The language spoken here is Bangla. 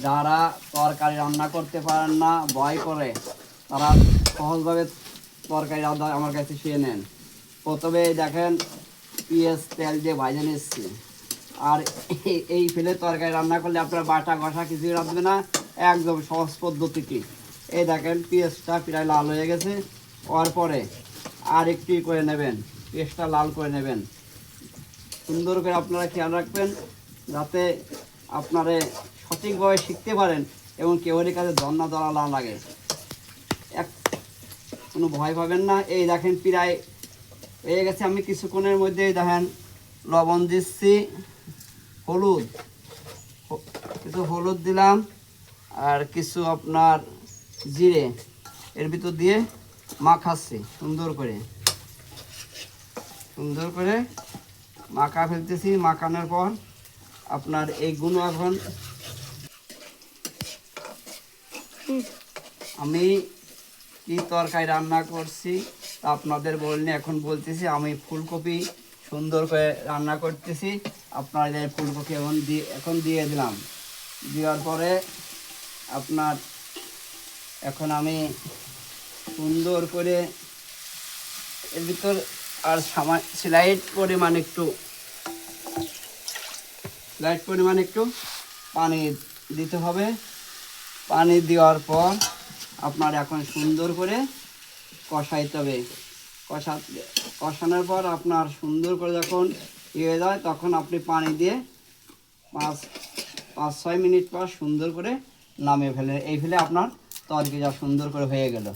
যারা তরকারি রান্না করতে পারেন না, ভয় করে, তারা সহজভাবে তরকারি রান্না আমার কাছে শিখে নেন। প্রথমে দেখেন পেঁয়াজ তেল দিয়ে ভাজে নিচ্ছি। আর এই ফেলে তরকারি রান্না করলে আপনার বাটা ঘষা কিছুই রাখবে না, একদম সহজ পদ্ধতিটি। এই দেখেন পেঁয়াজটা প্রায় লাল হয়ে গেছে। হওয়ার পরে আর একটু করে নেবেন, পেঁয়াজটা লাল করে নেবেন। সুন্দর করে আপনারা খেয়াল রাখবেন যাতে আপনারা সঠিকভাবে শিখতে পারেন এবং কেউরই কাছে ধর্না ধরা না লাগে। এক কোনো ভয় পাবেন না। এই দেখেন প্রায় হয়ে গেছে। আমি কিছুক্ষণের মধ্যেই দেখেন লবণ দিচ্ছি, হলুদ, কিছু হলুদ দিলাম, আর কিছু আপনার জিরে এর ভিতর দিয়ে মাখাচ্ছি। সুন্দর করে মাখা ফেলতেছি। মাখানোর পর আপনার এইগুলো এখন আমি কি তরকারি রান্না করছি তা আপনাদের বললে এখন বলতেছি। আমি ফুলকপি সুন্দর করে রান্না করতেছি। আপনার এই ফুলকপি এখন দিয়ে দিলাম। দেওয়ার পরে আপনার এখন আমি সুন্দর করে এর ভিতর আর স্লাইড পরিমাণ একটু পানি দিতে হবে। পানি দেওয়ার পর আপনার এখন সুন্দর করে কষাইতে হবে। কষানোর পর আপনার সুন্দর করে যখন হয়ে যায় তখন আপনি পানি দিয়ে 5-6 মিনিট পর সুন্দর করে নামিয়ে ফেলে। এই ফেলে আপনার তরকারিটা সুন্দর করে হয়ে গেল।